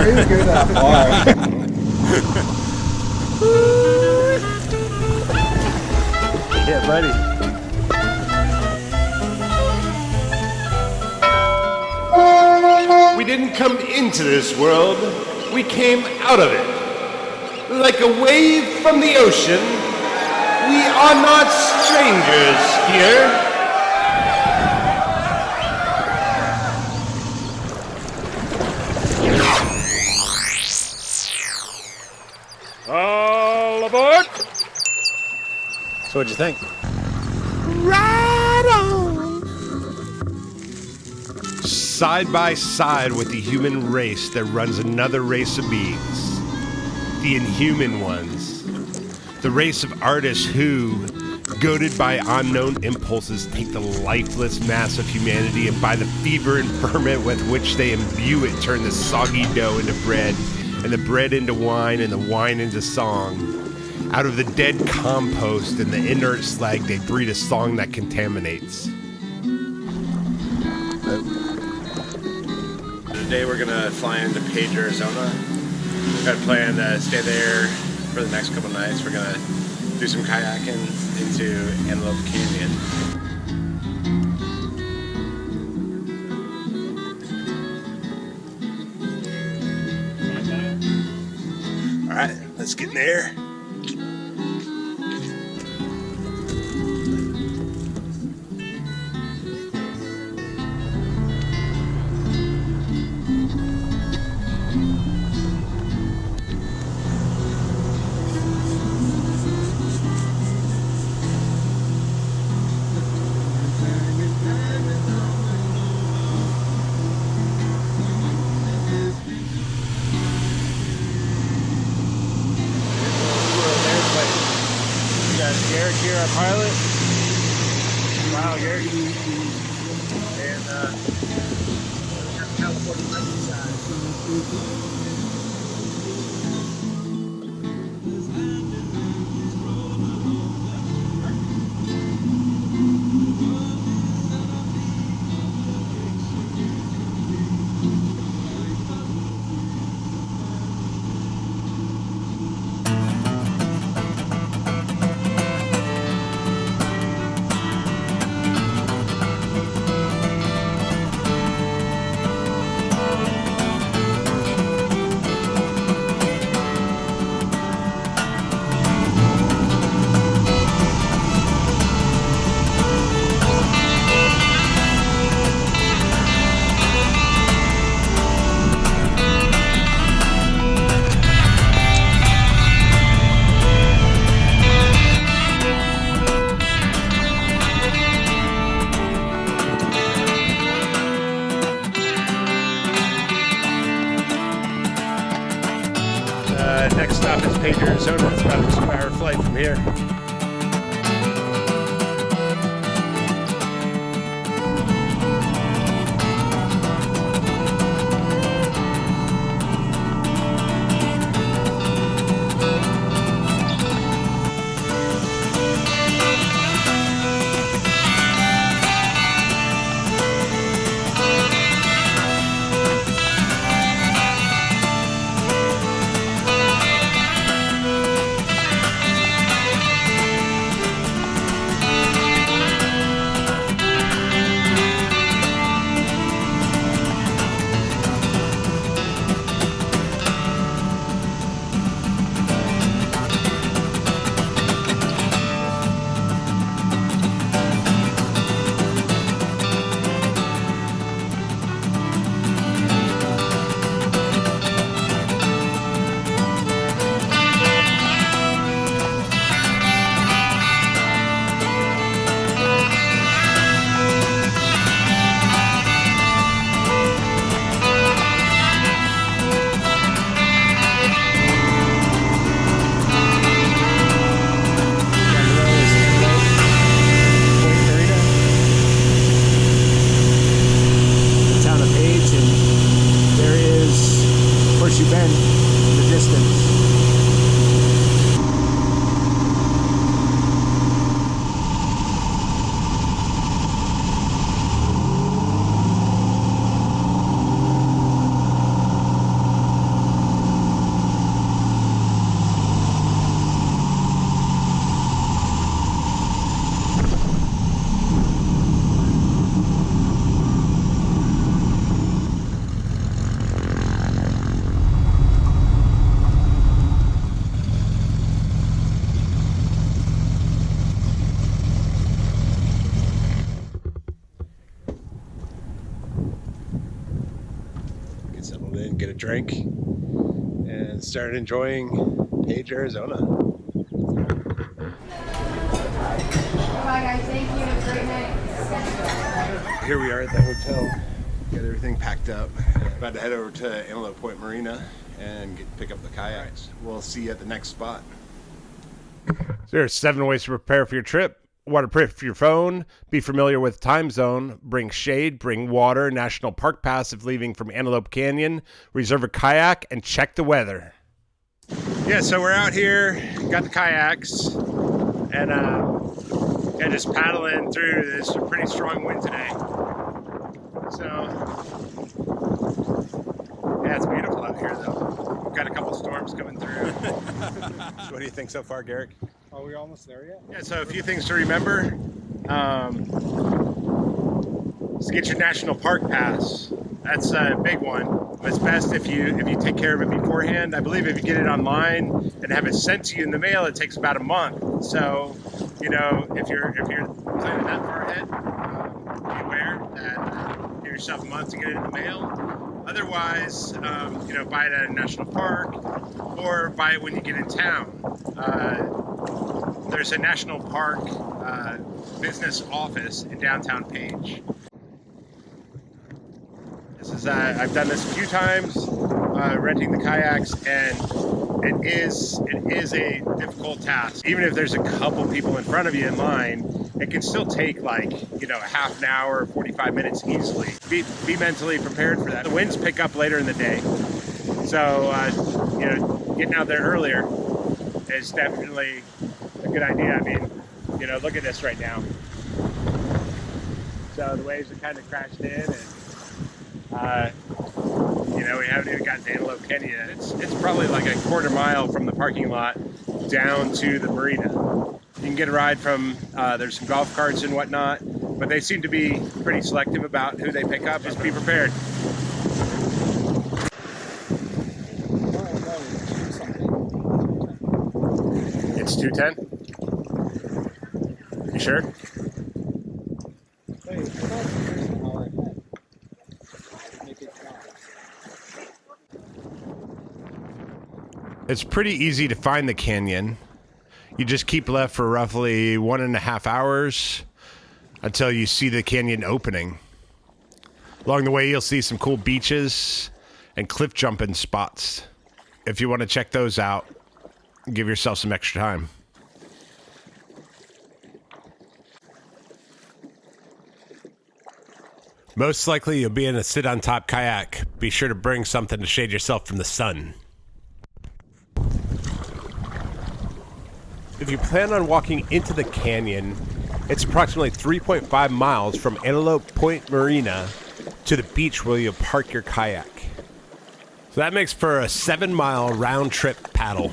Please go that far. Yeah, buddy. We didn't come into this world, we came out of it. Like a wave from the ocean, we are not strangers here. All aboard! So what'd you think? Right on! Side by side with the human race that runs another race of beings. The inhuman ones. The race of artists who, goaded by unknown impulses, take the lifeless mass of humanity and by the fever and ferment with which they imbue it, turn the soggy dough into bread, and the bread into wine, and the wine into song. Out of the dead compost and the inert slag, they breed a song that contaminates. Today we're gonna fly into Page, Arizona. Got a plan to stay there for the next couple nights. We're gonna do some kayaking into Antelope Canyon. All right, let's get in there. Garrett here, our pilot. Wow, Garrett. And California countryside. Next stop is Page, Arizona. It's about a 2-hour flight from here. a drink, and start enjoying Page, Arizona. Bye guys, thank you. Have a great night. Here we are at the hotel. Got everything packed up. About to head over to Antelope Point Marina and pick up the kayaks. We'll see you at the next spot. There are 7 ways to prepare for your trip. Waterproof your phone, be familiar with time zone, bring shade, bring water, national park pass if leaving from Antelope Canyon, reserve a kayak, and check the weather. Yeah, so we're out here, got the kayaks, and just paddling through. There's a pretty strong wind today. So, yeah, it's beautiful out here though. We've got a couple storms coming through. So what do you think so far, Garrick? Are we almost there yet? Yeah, so a few things to remember. Is get your national park pass. That's a big one. It's best if you take care of it beforehand. I believe if you get it online and have it sent to you in the mail, it takes about a month. So, you know, if you're planning that far ahead, be aware that give yourself a month to get it in the mail. Otherwise, you know, buy it at a national park or buy it when you get in town. There's a national park business office in downtown Page. This is I've done this a few times, renting the kayaks, and it is a difficult task. Even if there's a couple people in front of you in line, it can still take like, you know, a half an hour, 45 minutes easily. Be mentally prepared for that. The winds pick up later in the day, so you know, getting out there earlier is definitely a good idea. I mean, you know, look at this right now. So the waves have kind of crashed in, and you know, we haven't even gotten to Antelope Canyon. It's probably like a quarter mile from the parking lot down to the marina. You can get a ride from, there's some golf carts and whatnot, but they seem to be pretty selective about who they pick up. Just be prepared. It's 210? You sure? It's pretty easy to find the canyon. You just keep left for roughly 1.5 hours until you see the canyon opening. Along the way, you'll see some cool beaches and cliff jumping spots. If you want to check those out, give yourself some extra time. Most likely, you'll be in a sit-on-top kayak. Be sure to bring something to shade yourself from the sun. If you plan on walking into the canyon, it's approximately 3.5 miles from Antelope Point Marina to the beach where you'll park your kayak. So that makes for a 7-mile round-trip paddle.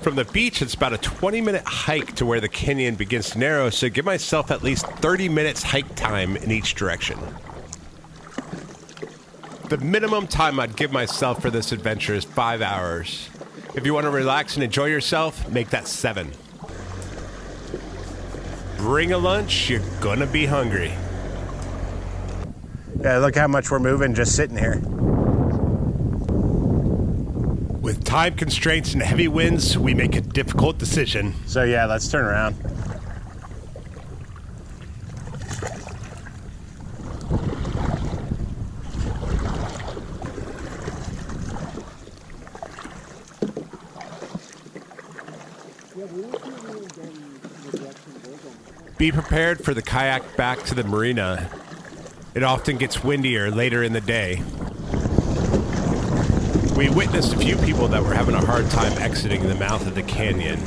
From the beach, it's about a 20-minute hike to where the canyon begins to narrow, so give myself at least 30 minutes hike time in each direction. The minimum time I'd give myself for this adventure is 5 hours. If you want to relax and enjoy yourself, make that 7. Bring a lunch, you're gonna be hungry. Yeah, look how much we're moving just sitting here. With time constraints and heavy winds, we make a difficult decision. So yeah, let's turn around. Be prepared for the kayak back to the marina. It often gets windier later in the day. We witnessed a few people that were having a hard time exiting the mouth of the canyon,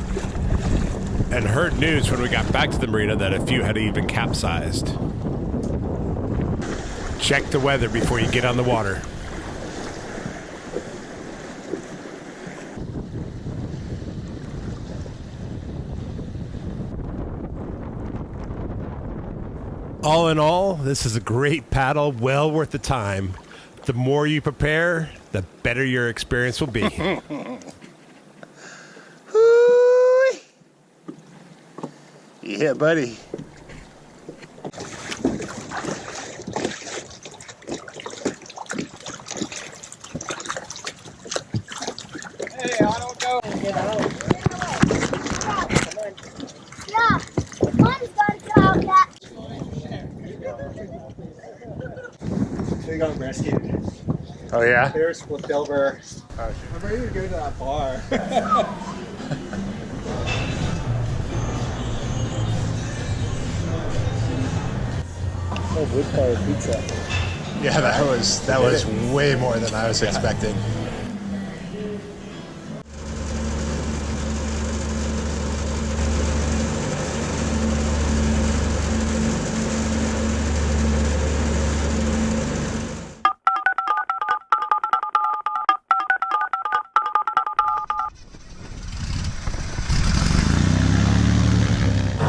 and heard news when we got back to the marina that a few had even capsized. Check the weather before you get on the water. All in all, this is a great paddle, well worth the time. The more you prepare, the better your experience will be. Yeah, buddy. get out. Yeah, mom's gotta get out that. They got rescued. Oh yeah? They were flipped over. Oh, I'm ready to go to that bar. Oh, wood fire pizza. Yeah, that was way more than I was expecting.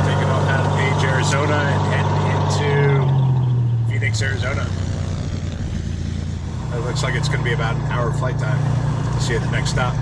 taking off out of Page, Arizona and heading into Phoenix, Arizona. It looks like it's going to be about an hour flight time. See you at the next stop.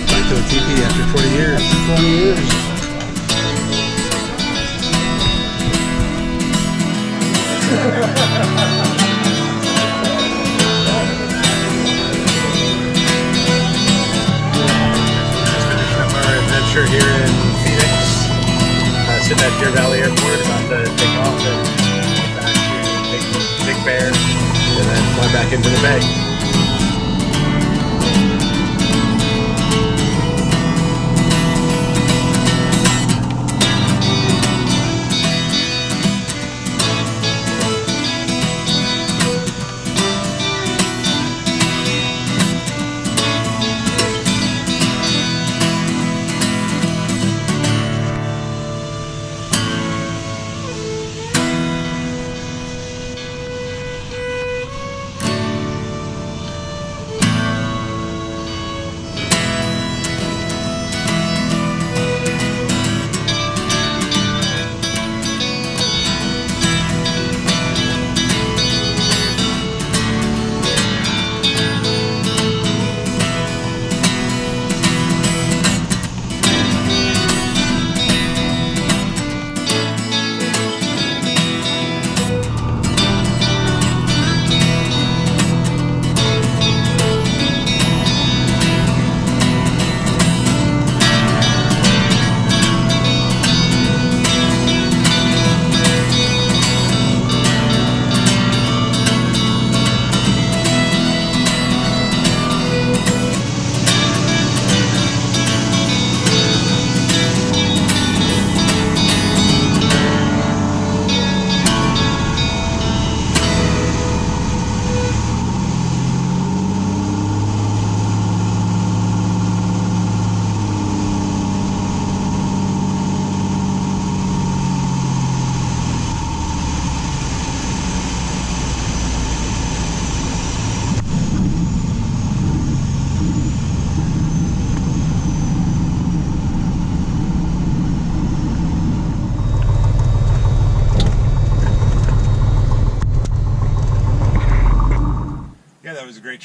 Back to the TP after 40 years. 20 years. Finishing up our adventure here in Phoenix. Sitting at Deer Valley Airport, about to take off and get back to Big Bear, and then fly back into the bay.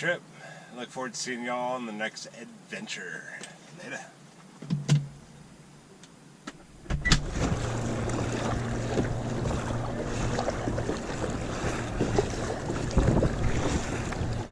trip. I look forward to seeing y'all on the next adventure. Later.